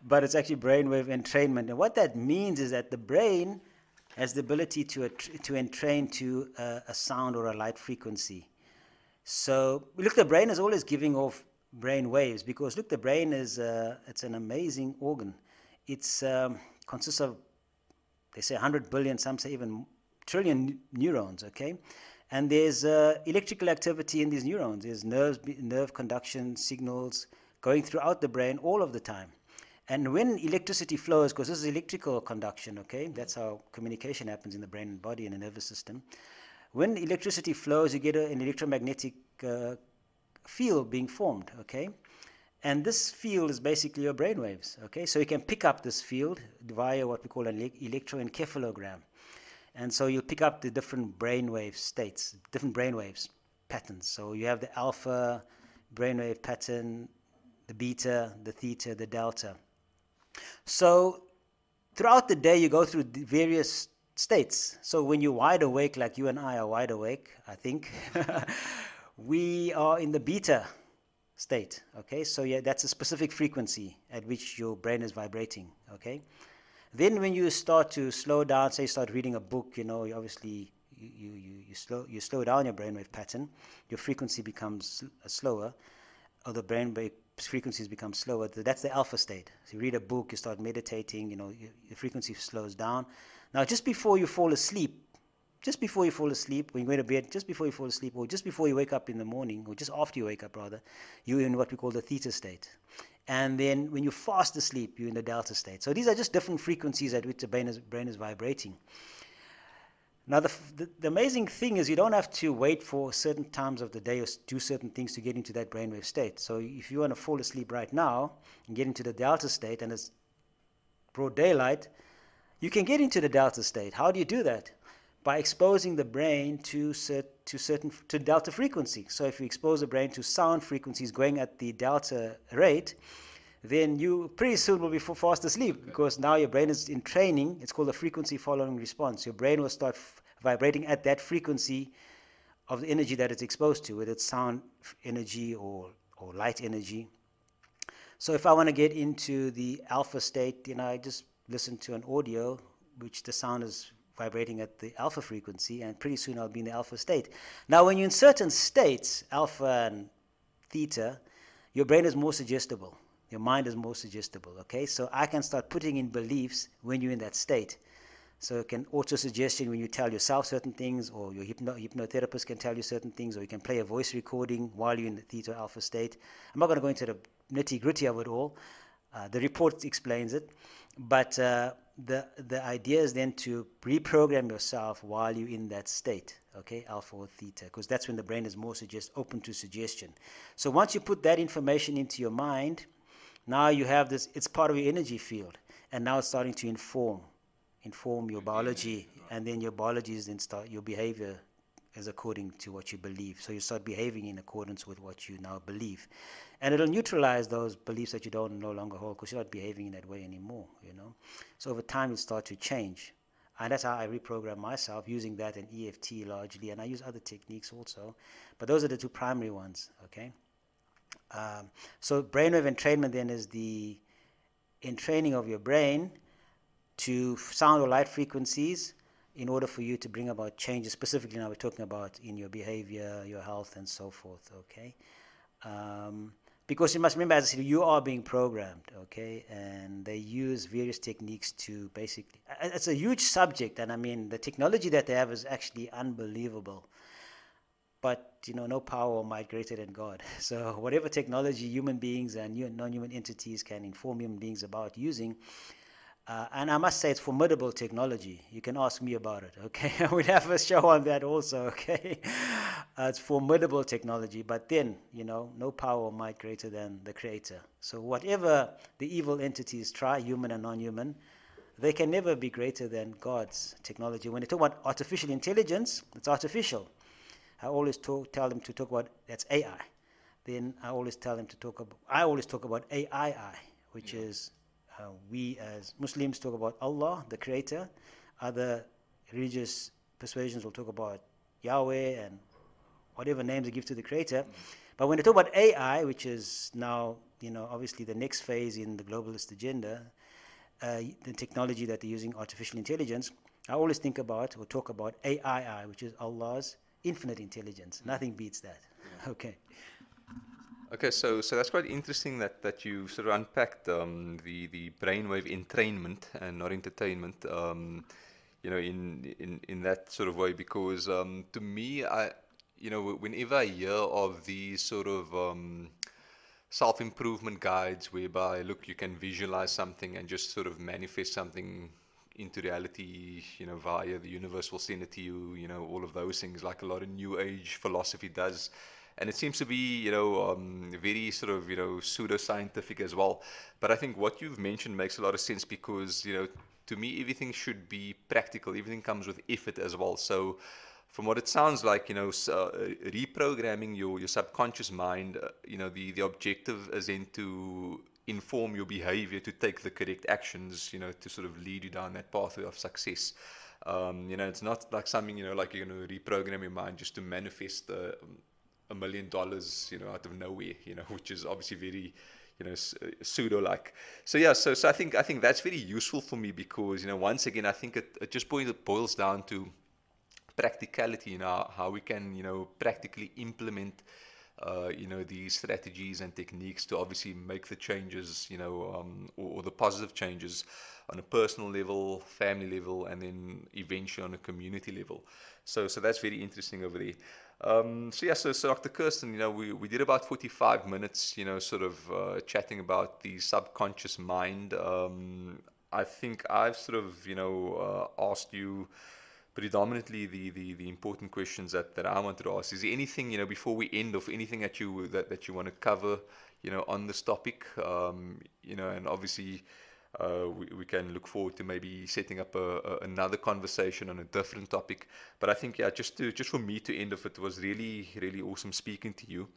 But it's actually brainwave entrainment. And what that means is that the brain has the ability to entrain to a sound or a light frequency. So, look, the brain is always giving off brain waves because, look, the brain is it's an amazing organ. It's consists of, they say 100 billion, some say even trillion neurons, okay? And there's electrical activity in these neurons. There's nerve conduction signals going throughout the brain all of the time. And when electricity flows, because this is electrical conduction, okay? That's how communication happens in the brain and body and the nervous system. When electricity flows, you get an electromagnetic field being formed, okay? And this field is basically your brain waves, okay? So you can pick up this field via what we call an electroencephalogram. And so you'll pick up the different brainwave states, different brainwaves patterns. So you have the alpha brainwave pattern, the beta, the theta, the delta. So throughout the day, you go through the various states. So when you're wide awake, like you and I are wide awake, I think, we are in the beta state, okay? So yeah, that's a specific frequency at which your brain is vibrating, okay? Then when you start to slow down, say you start reading a book, you obviously you slow down your brainwave pattern, your frequency becomes slower, or the brainwave frequencies become slower. That's the alpha state. So you read a book, you start meditating, your frequency slows down. Now just before you fall asleep, when you go to bed, just before you fall asleep, or just before you wake up in the morning, or just after you wake up rather, you're in what we call the theta state. And then when you're fast asleep, you're in the delta state. So these are just different frequencies at which the brain is vibrating. Now the amazing thing is you don't have to wait for certain times of the day or do certain things to get into that brainwave state. So if you want to fall asleep right now and get into the delta state and it's broad daylight, you can get into the delta state. How do you do that? By exposing the brain to delta frequency. So if you expose the brain to sound frequencies going at the delta rate, then you pretty soon will be fast asleep because now your brain is in training. It's called a frequency following response. Your brain will start vibrating at that frequency of the energy that it's exposed to, whether it's sound energy or or light energy. So if I want to get into the alpha state, I just listen to an audio, which the sound is vibrating at the alpha frequency, and pretty soon I'll be in the alpha state. Now, when you're in certain states, alpha and theta, your brain is more suggestible. Your mind is more suggestible, okay? So I can start putting in beliefs when you're in that state. So it can auto-suggestion when you tell yourself certain things, or your hypnotherapist can tell you certain things, or you can play a voice recording while you're in the theta alpha state. I'm not going to go into the nitty-gritty of it all. The report explains it. But the idea is then to reprogram yourself while you're in that state, okay, alpha or theta, because that's when the brain is more open to suggestion. So once you put that information into your mind, now you have this, it's part of your energy field, and now it's starting to inform your biology, and then your biology is then your behavior is according to what you believe. So you start behaving in accordance with what you now believe. And it'll neutralize those beliefs that you don't no longer hold, because you're not behaving in that way anymore, So over time, it'll start to change. And that's how I reprogram myself, using that in EFT largely. And I use other techniques also. But those are the two primary ones, okay? So brainwave entrainment then is the entraining of your brain to sound or light frequencies in order for you to bring about changes. Specifically now we're talking about in your behavior, your health, and so forth, okay? Because you must remember, as I said, you are being programmed, okay? And they use various techniques to basically, it's a huge subject, and I mean, the technology that they have is actually unbelievable. But, no power or might greater than God. So whatever technology human beings and non-human entities can inform human beings about using, and I must say it's formidable technology. You can ask me about it, okay? We'll have a show on that also, okay? It's formidable technology, but then, no power or might greater than the Creator. So whatever the evil entities try, human and non-human, they can never be greater than God's technology. When they talk about artificial intelligence, it's artificial. I always tell them to talk about, that's AI. Then I always tell them to talk about AII, which is... we as Muslims talk about Allah, the Creator. Other religious persuasions will talk about Yahweh and whatever names they give to the Creator. But when they talk about AI, which is now, obviously the next phase in the globalist agenda, the technology that they're using, artificial intelligence, I always think about or talk about AII, which is Allah's infinite intelligence. Nothing beats that. Yeah. Okay. Okay, so that's quite interesting that you sort of unpacked the brainwave entrainment and not entertainment, in that sort of way, because to me, whenever I hear of these sort of self-improvement guides whereby, look, you can visualize something and just sort of manifest something into reality, via the universe will send it to you, all of those things, like a lot of New Age philosophy does. And it seems to be, very sort of, pseudo-scientific as well. But I think what you've mentioned makes a lot of sense because, to me, everything should be practical. Everything comes with effort as well. So from what it sounds like, reprogramming your subconscious mind, the objective is then to inform your behavior to take the correct actions, to sort of lead you down that pathway of success. It's not like something, like you're going to reprogram your mind just to manifest $1 million, out of nowhere, which is obviously very, pseudo-like. So yeah, so I think that's very useful for me because, once again, I think it just boils down to practicality, how we can, practically implement, these strategies and techniques to obviously make the changes, or the positive changes on a personal level, family level, and then eventually on a community level. So that's very interesting over there. So Dr. Kirsten, we did about 45 minutes, sort of chatting about the subconscious mind. I think I've sort of, asked you predominantly the important questions that I wanted to ask. Is there anything, before we end off, anything that you want to cover, on this topic? And obviously, we can look forward to maybe setting up another conversation on a different topic. But I think, just for me to end off, it was really, really awesome speaking to you.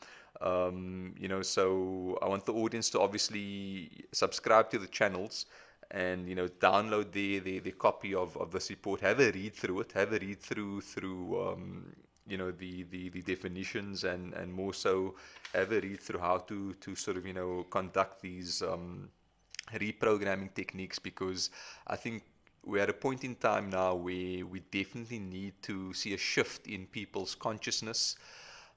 So I want the audience to obviously subscribe to the channels and download the copy of this report. Have a read through it. Have a read through the definitions, and more so have a read through how to sort of conduct these reprogramming techniques, because I think we're at a point in time now where we definitely need to see a shift in people's consciousness,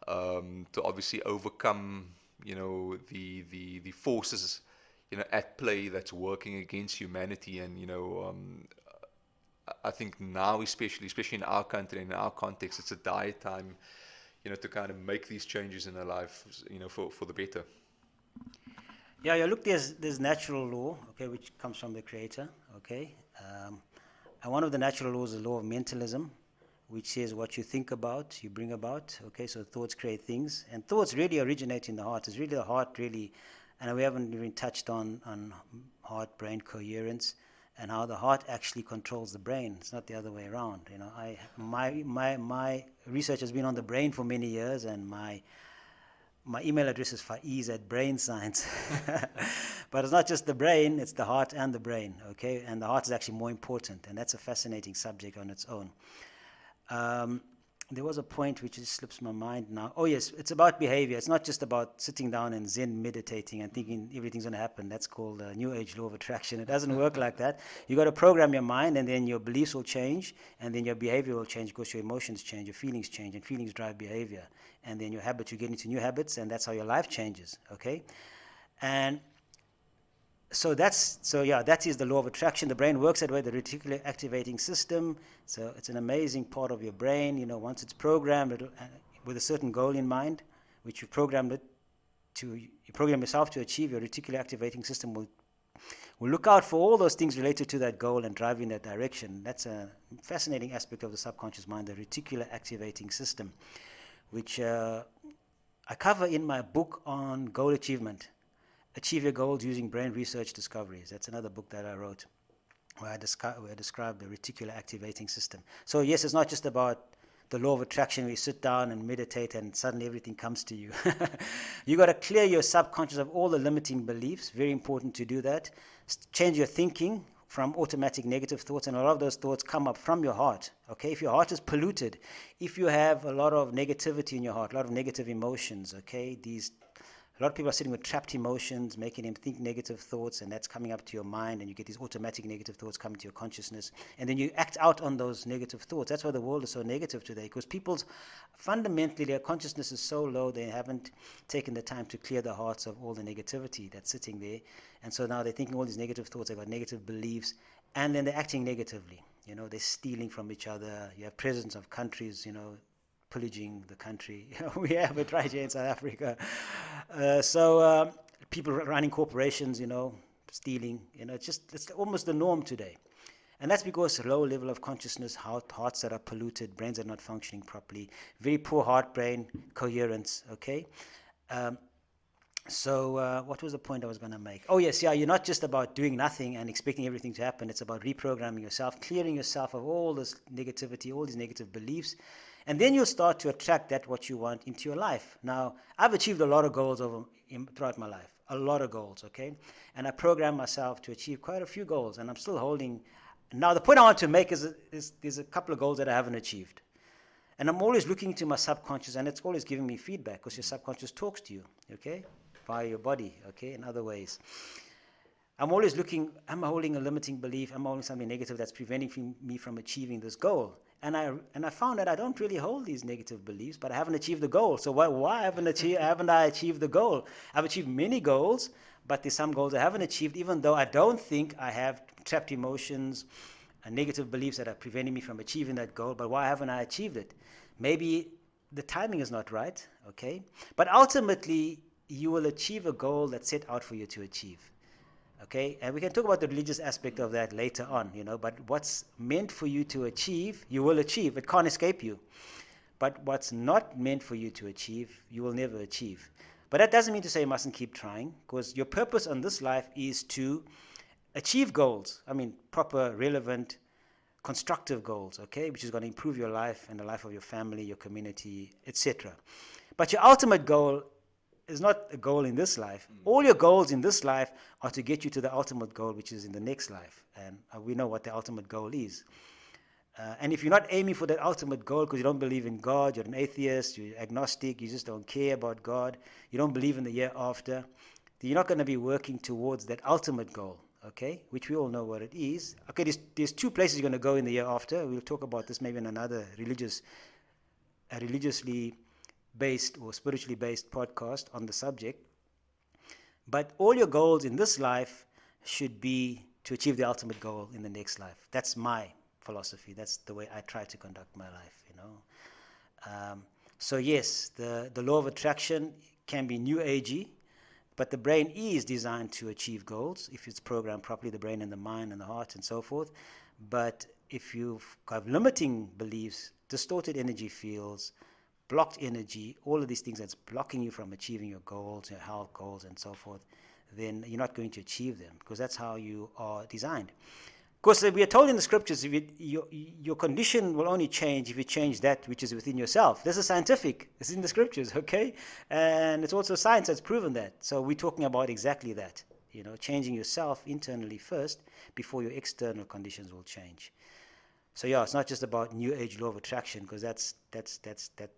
to obviously overcome the forces at play that's working against humanity. And I think now, especially in our country and in our context, it's a dire time, to kind of make these changes in our life, for the better. Yeah, look, there's natural law, okay, which comes from the Creator, okay, and one of the natural laws is the law of mentalism, which says what you think about, you bring about, okay, so thoughts create things, and thoughts really originate in the heart. It's really the heart, really, and we haven't even touched on heart-brain coherence, and how the heart actually controls the brain. It's not the other way around. My research has been on the brain for many years, and my email address is faiz@brainscience. But it's not just the brain, it's the heart and the brain, okay? And the heart is actually more important, and that's a fascinating subject on its own. There was a point which just slips my mind now. Oh yes, it's about behavior. It's not just about sitting down and Zen meditating and thinking everything's going to happen. That's called the New Age law of attraction. It doesn't work like that. You got to program your mind, and then your beliefs will change, and then your behavior will change because your emotions change, your feelings change, and feelings drive behavior. And then your habits, you get into new habits, and that's how your life changes, okay? And so that is the law of attraction. The brain works that way, the reticular activating system. So it's an amazing part of your brain. Once it's programmed with a certain goal in mind, which you program yourself to achieve, your reticular activating system will look out for all those things related to that goal and drive you in that direction. That's a fascinating aspect of the subconscious mind, the reticular activating system, which I cover in my book on goal achievement. Achieve Your Goals Using Brain Research Discoveries. That's another book that I wrote where I describe the reticular activating system. So yes, it's not just about the law of attraction where you sit down and meditate and suddenly everything comes to you. You got to clear your subconscious of all the limiting beliefs. Very important to do that. Change your thinking from automatic negative thoughts, and a lot of those thoughts come up from your heart. Okay, if your heart is polluted, if you have a lot of negativity in your heart, a lot of negative emotions, okay, a lot of people are sitting with trapped emotions, making them think negative thoughts, and that's coming up to your mind, and you get these automatic negative thoughts coming to your consciousness, and then you act out on those negative thoughts. That's why the world is so negative today, because fundamentally, their consciousness is so low, they haven't taken the time to clear their hearts of all the negativity that's sitting there, and so now they're thinking all these negative thoughts, they've got negative beliefs, and then they're acting negatively. They're stealing from each other. You have presidents of countries, pillaging the country. We have it right here in South Africa. People running corporations, stealing. It's almost the norm today. And that's because low level of consciousness, hearts that are polluted, brains that are not functioning properly, very poor heart-brain coherence, okay? What was the point I was going to make? Oh, yes, you're not just about doing nothing and expecting everything to happen. It's about reprogramming yourself, clearing yourself of all this negativity, all these negative beliefs, and then you'll start to attract what you want into your life. Now, I've achieved a lot of goals throughout my life, a lot of goals, okay? And I programmed myself to achieve quite a few goals, and I'm still holding. Now, the point I want to make is there's a couple of goals that I haven't achieved. And I'm always looking to my subconscious, and it's always giving me feedback because your subconscious talks to you, okay? Via your body, okay, in other ways. I'm always looking, am I holding a limiting belief? Am I holding something negative that's preventing me from achieving this goal? And I found that I don't really hold these negative beliefs, but I haven't achieved the goal. So why haven't I achieved the goal? I've achieved many goals, but there's some goals I haven't achieved, even though I don't think I have trapped emotions and negative beliefs that are preventing me from achieving that goal. But why haven't I achieved it? Maybe the timing is not right, okay? But ultimately, you will achieve a goal that's set out for you to achieve. Okay, and we can talk about the religious aspect of that later on, but what's meant for you to achieve, you will achieve. It can't escape you. But what's not meant for you to achieve, you will never achieve. But that doesn't mean to say you mustn't keep trying, because your purpose on this life is to achieve goals. I mean, proper, relevant, constructive goals, okay, which is going to improve your life and the life of your family, your community, etc. But your ultimate goal is not a goal in this life. All your goals in this life are to get you to the ultimate goal, which is in the next life. And we know what the ultimate goal is. And if you're not aiming for that ultimate goal because you don't believe in God, you're an atheist, you're agnostic, you just don't care about God, you don't believe in the year after, then you're not going to be working towards that ultimate goal, okay, which we all know what it is. Okay, there's two places you're going to go in the year after. We'll talk about this maybe in another religiously based or spiritually based podcast on the subject. But all your goals in this life should be to achieve the ultimate goal in the next life. That's my philosophy. That's the way I try to conduct my life, you know. So yes, the law of attraction can be new agey, but the brain is designed to achieve goals if it's programmed properly, the brain and the mind and the heart and so forth. But if you've got limiting beliefs, distorted energy fields, blocked energy, all of these things that's blocking you from achieving your goals, your health goals and so forth, then you're not going to achieve them because that's how you are designed. Of course, we are told in the scriptures, your condition will only change if you change that which is within yourself. This is scientific. It's in the scriptures, okay? And it's also science that's proven that. So we're talking about exactly that, you know, changing yourself internally first before your external conditions will change. So yeah, it's not just about new age law of attraction because that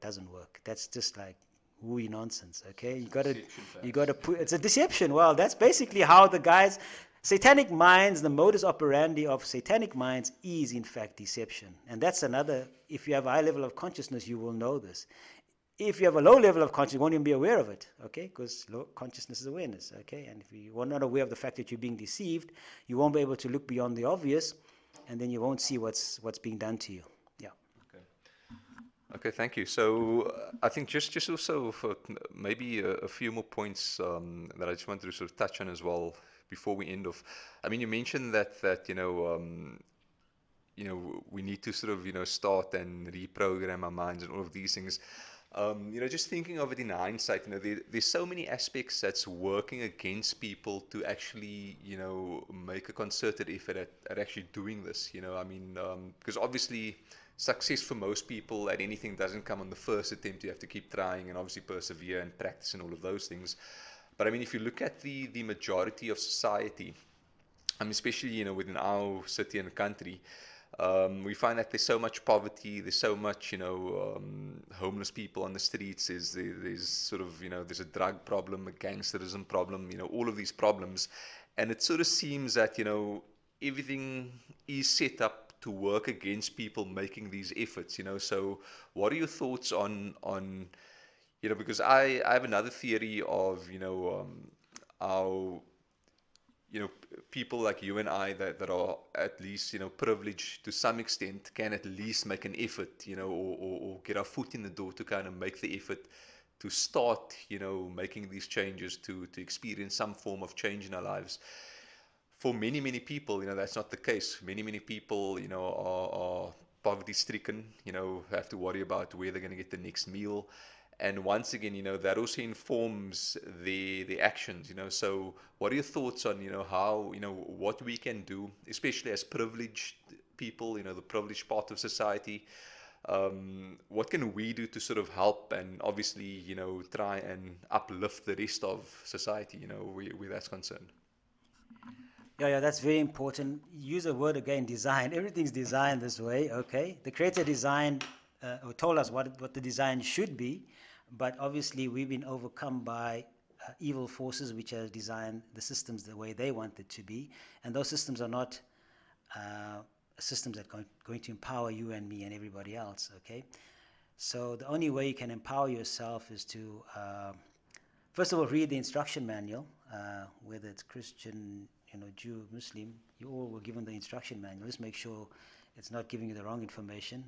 doesn't work. That's just like wooey nonsense, okay? You got to put, it's a deception. Well, that's basically how the guys... Satanic minds, the modus operandi of satanic minds is in fact deception. And that's another, if you have a high level of consciousness, you will know this. If you have a low level of consciousness, you won't even be aware of it, okay? Because low consciousness is awareness, okay? And if you are not aware of the fact that you're being deceived, you won't be able to look beyond the obvious, and then you won't see what's being done to you. Yeah. Okay, thank you. So I think just also for maybe a few more points that I just wanted to sort of touch on as well before we end off. I mean, you mentioned that you know, we need to sort of start and reprogram our minds and all of these things. Just thinking of it in hindsight, there's so many aspects that's working against people to actually make a concerted effort at actually doing this. I mean, because obviously success for most people at anything doesn't come on the first attempt. You have to keep trying and obviously persevere and practice and all of those things. But I mean, if you look at the majority of society, I mean, especially within our city and country, we find that there's so much poverty, there's so much homeless people on the streets. There's sort of there's a drug problem, a gangsterism problem, all of these problems, and it sort of seems that everything is set up to work against people making these efforts. So what are your thoughts on because I have another theory of how people like you and I that are at least privileged to some extent can at least make an effort or get our foot in the door to kind of make the effort to start making these changes to experience some form of change in our lives. For many people that's not the case. Many people are poverty stricken, have to worry about where they're going to get the next meal. And once again, that also informs the actions, So what are your thoughts on, how, what we can do, especially as privileged people, the privileged part of society? What can we do to sort of help and obviously, try and uplift the rest of society, where that's concerned? Yeah, that's very important. Use a word again, design. Everything's designed this way, okay? The Creator designed or told us what the design should be. But obviously, we've been overcome by evil forces which have designed the systems the way they want it to be. And those systems are not systems that are going to empower you and me and everybody else, okay? So the only way you can empower yourself is to, first of all, read the instruction manual, whether it's Christian, Jew, Muslim, you all were given the instruction manual. Just make sure it's not giving you the wrong information.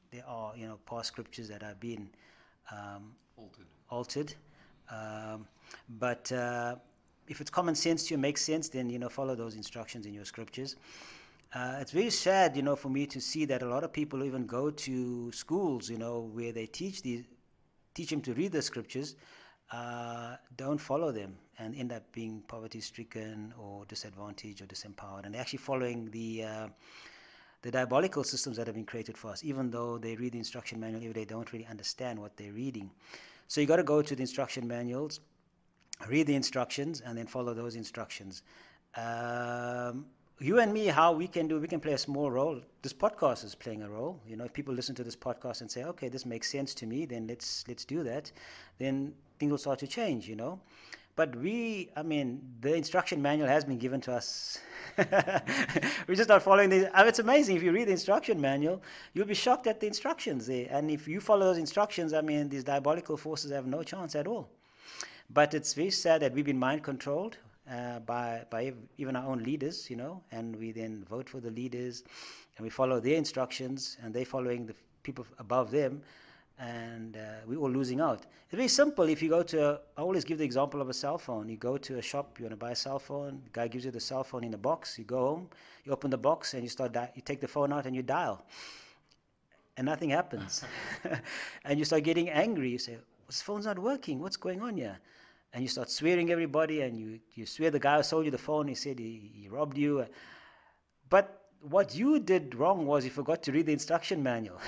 There are, past scriptures that have been altered. But if it's common sense to you, makes sense, then follow those instructions in your scriptures. It's very sad, for me to see that a lot of people even go to schools, where they teach them to read the scriptures, don't follow them and end up being poverty-stricken or disadvantaged or disempowered, and actually following the diabolical systems that have been created for us, even though they read the instruction manual, if they don't really understand what they're reading. So you got to go to the instruction manuals, read the instructions, and then follow those instructions. you and me, how we can play a small role. This podcast is playing a role. If people listen to this podcast and say, okay, this makes sense to me, then let's do that. Then things will start to change, But the instruction manual has been given to us. We're just not following it's amazing. If you read the instruction manual, you'll be shocked at the instructions there. And if you follow those instructions, these diabolical forces have no chance at all. But it's very sad that we've been mind controlled by even our own leaders, and we then vote for the leaders and we follow their instructions and they're following the people above them, and we're all losing out. It's very simple. If you go I always give the example of a cell phone. You go to a shop, you want to buy a cell phone, the guy gives you the cell phone in a box, you go home, you open the box and you take the phone out and you dial. And nothing happens. And you start getting angry. You say, this phone's not working, what's going on here? And you start swearing everybody, and you swear the guy who sold you the phone, he said he robbed you. But what you did wrong was you forgot to read the instruction manual.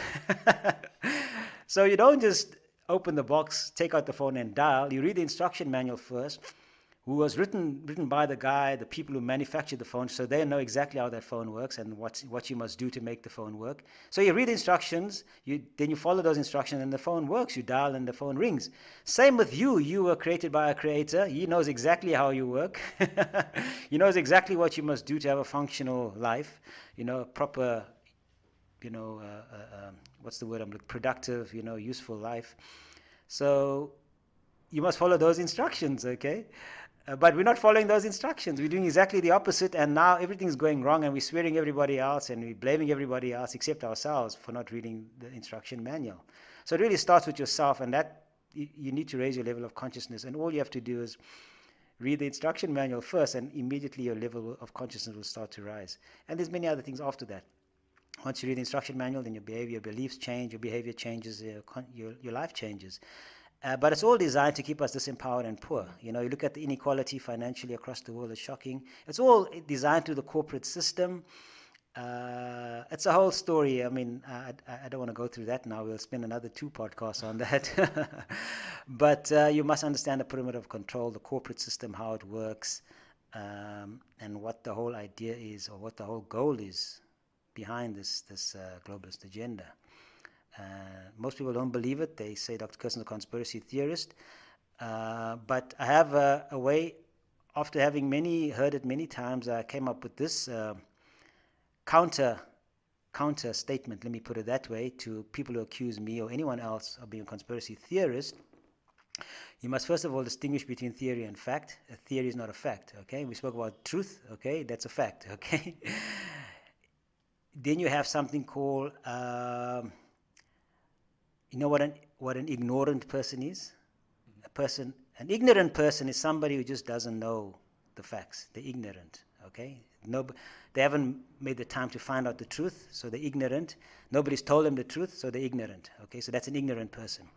So you don't just open the box, take out the phone and dial. You read the instruction manual first, who was written by the guy, the people who manufactured the phone, so they know exactly how that phone works and what you must do to make the phone work. So you read the instructions, then you follow those instructions, and the phone works. You dial and the phone rings. Same with you. You were created by a creator. He knows exactly how you work. He knows exactly what you must do to have a functional life, proper, what's the word I'm looking, productive, useful life. So you must follow those instructions, okay? But we're not following those instructions. We're doing exactly the opposite, and now everything's going wrong, and we're swearing everybody else, and we're blaming everybody else except ourselves for not reading the instruction manual. So it really starts with yourself, and that you need to raise your level of consciousness, and all you have to do is read the instruction manual first, and immediately your level of consciousness will start to rise. And there's many other things after that. Once you read the instruction manual, then your behavior, your beliefs change, your behavior changes, your life changes. But it's all designed to keep us disempowered and poor. You look at the inequality financially across the world, it's shocking. It's all designed through the corporate system. It's a whole story. I don't want to go through that now. We'll spend another 2 podcasts on that. But you must understand the pyramid of control, the corporate system, how it works, and what the whole idea is, or what the whole goal is behind this globalist agenda. Most people don't believe it. They say Dr. Kirsten's a conspiracy theorist. But I have a way, after having heard it many times, I came up with this counter statement, let me put it that way, to people who accuse me or anyone else of being a conspiracy theorist. You must first of all distinguish between theory and fact. A theory is not a fact, okay? We spoke about truth, okay? That's a fact, okay? Then you have something called... you know what an ignorant person is? An ignorant person is somebody who just doesn't know the facts. They're ignorant, okay? They haven't made the time to find out the truth, so they're ignorant. Nobody's told them the truth, so they're ignorant, okay? So that's an ignorant person.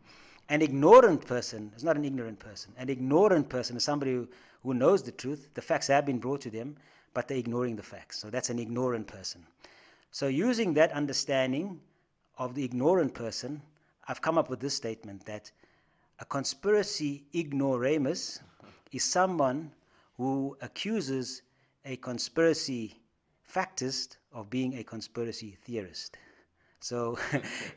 An ignorant person is not an ignorant person. An ignorant person is somebody who knows the truth. The facts have been brought to them, but they're ignoring the facts. So that's an ignorant person. So using that understanding of the ignorant person, I've come up with this statement that a conspiracy ignoramus is someone who accuses a conspiracy factist of being a conspiracy theorist. So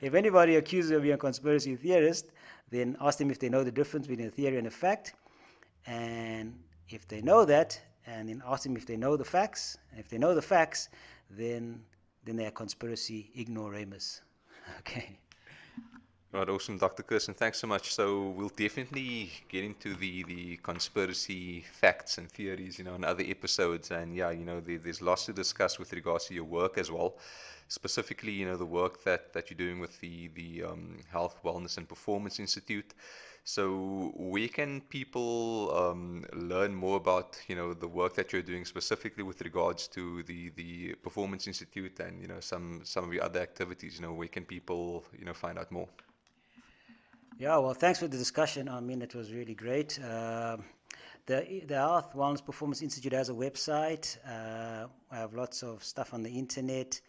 if anybody accuses you of being a conspiracy theorist, then ask them if they know the difference between a theory and a fact. And if they know that, and then ask them if they know the facts. And if they know the facts, then they are conspiracy ignoramus. Okay. Right, awesome, Dr. Kirsten. Thanks so much. So we'll definitely get into the conspiracy facts and theories, in other episodes. And yeah, there's lots to discuss with regards to your work as well. Specifically, the work that you're doing with the Health, Wellness and Performance Institute. So where can people learn more about, the work that you're doing specifically with regards to the Performance Institute and, some of your other activities? Where can people, find out more? Yeah, well, thanks for the discussion. It was really great. The Health, Wellness, Performance Institute has a website. I have lots of stuff on the internet.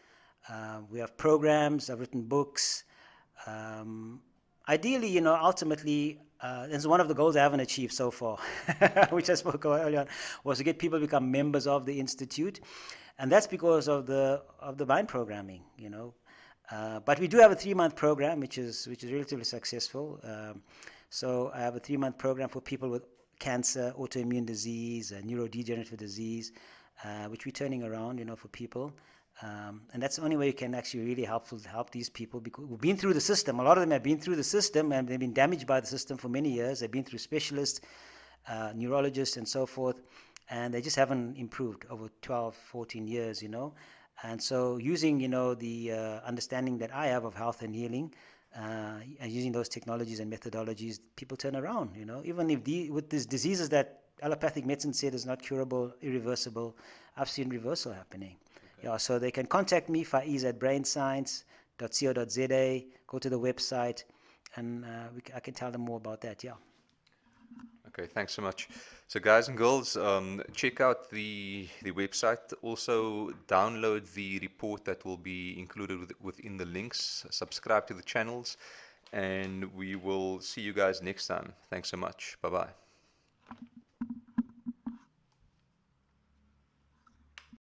We have programs. I've written books. Ideally, ultimately, this is one of the goals I haven't achieved so far, which I spoke about earlier on, was to get people to become members of the Institute. And that's because of the mind programming, But we do have a 3-month program, which is relatively successful. So I have a 3-month program for people with cancer, autoimmune disease, neurodegenerative disease, which we're turning around, for people. And that's the only way you can actually really help these people, because we've been through the system. A lot of them have been through the system, and they've been damaged by the system for many years. They've been through specialists, neurologists, and so forth, and they just haven't improved over 12, 14 years, And so using, the understanding that I have of health and healing, and using those technologies and methodologies, people turn around, Even if with these diseases that allopathic medicine said is not curable, irreversible, I've seen reversal happening. Okay. Yeah, so they can contact me, faiz@brainscience.co.za, go to the website, and I can tell them more about that, yeah. Okay, thanks so much. So guys and girls, check out the website. Also download the report that will be included within the links. Subscribe to the channels, and we will see you guys next time. Thanks so much. Bye-bye.